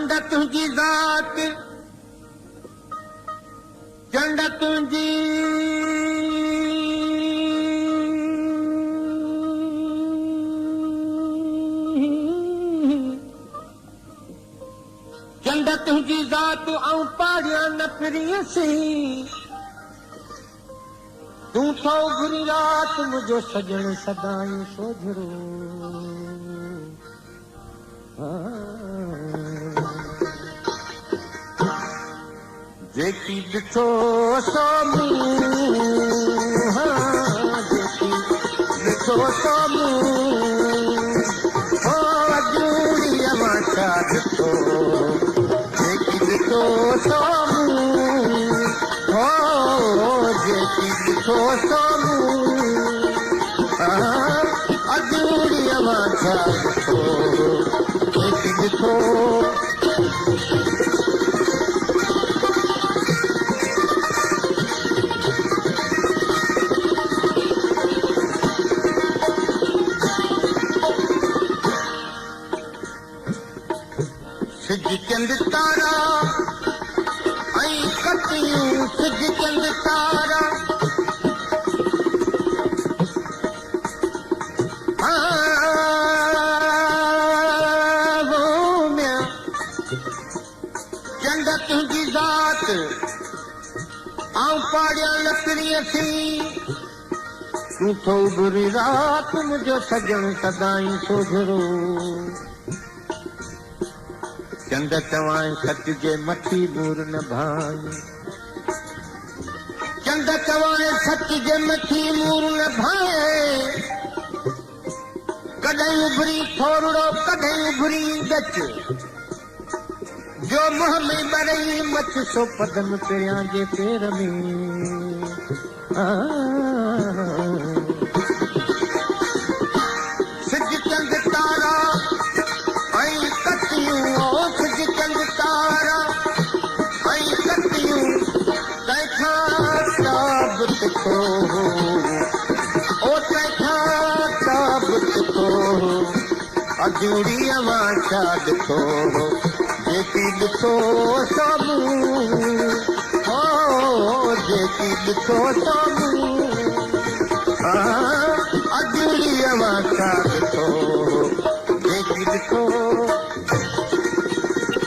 चंड तुझी ज़ात चंड तुझी चंड तुझी ज़ात ऐं पाड़िया न फिरियसी तूं थो घुरी रात मुंहिंजो सजण सदाईं सोझरो जेकी ॾिठो सो मूं जेकी ॾिठो सो मूं हो अजूड़ीअ मां छा ॾिठो जेकी ॾिठो सो मूं हो जेकी ॾिठो सो मूं अजूड़ीअ मां छा ॾिठो जेकी ॾिठो सिज चंद तारा ऐं कटियूं सिज चंद तारा चंड तुंहिंजी ज़ात ऐं पाड़िया लकड़ीअ थी तूं थो बुरी रात मुंहिंजो सजण सदाईं सोझरो चंड चवां सच जे मथी नूर न भाई चंड चवां सच जे मथी नूर न भाए कॾहिं उभरी थोरो कॾहिं उभरी गच जो मुंहं में ॿरई मच सो पदम पहिरियां जे पेर में सिज चंद तारा ऐं कटियूं सिज चंद तारा ऐं कटियूं तंहिंखां ताबत थो ओ तंहिंखां ताबत थो अजूड़ीअ मां छा ॾिठो जेकी ॾिठो सो मूं हो जेकी ॾिठो सो मूं अजूड़ीअ मां छा ॾिठो जेकी ॾिठो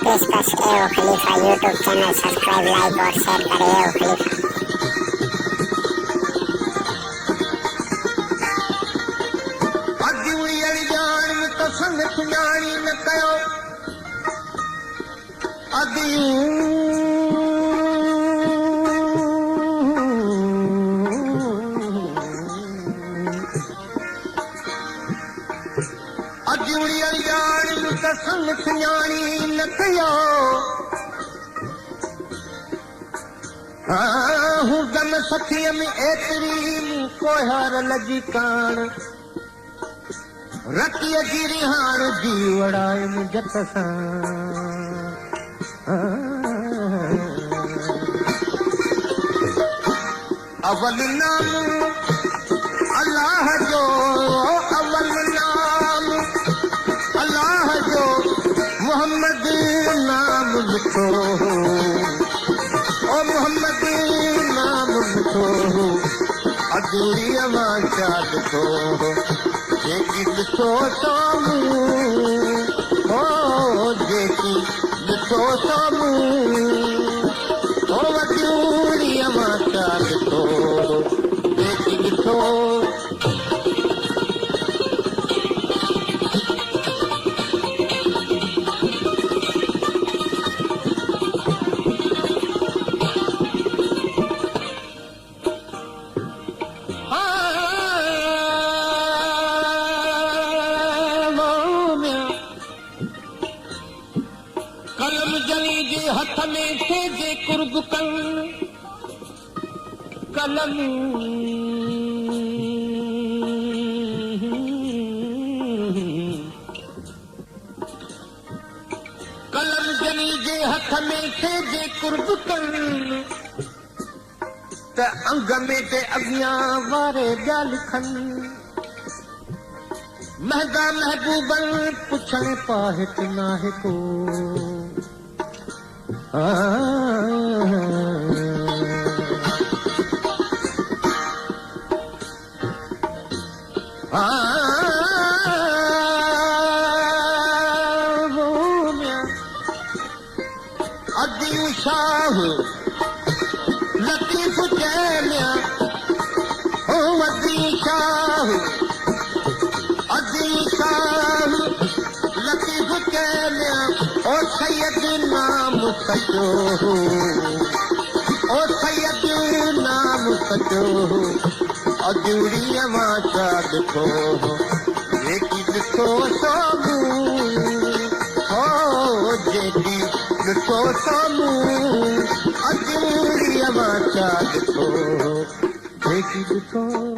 पेशकश एओ खलीफा यूट्यूब चैनल सब्सक्राइब लाइक और शेयर करें एओ खलीफा अजूड़ी अड़ी जान में तो संग सुञाणी न कयो अजूड़ी अड़ी जान में तो संग सुञाणी न कयो हूं दम सखीअ में एतिरी मूं कोहार लॻी कान रतीअ जी रिहाण जी वड़ाए मूं जत सां अवल नाम अल्लाह जो अवल नाम अल्लाह जो मोहम्मद नाम लिखो ओ मोहम्मद नाम लिखो अजूड़ीअ मां छा ॾिठो जेकी ॾिठो सो मूं हो जेकी ॾिठो सो मूं हो अजूड़ीअ मां छा ॾिठो जेकी ॾिठो कलम जली जे हथ में थे जे कुर्ब कन कलम कलम जली जे हथ में थे जे कुर्ब कन त अंग में ते अॻियां वारे ॿिया लिखनि महदा महबूबन पुछण पाहित नाहे को अदी शाह लतीफ चैलिया ओ अदी शाह लतीफ चैलिया ओ सैयद नाम सचो ओ सैयद नाम सचो अजूड़ी मां चा ॾिठो जेकी ॾिठो साम्हूं हो जेकी ॾिठो साम्हूं अजूड़ी मां चा ॾिठो जेकी ॾिठो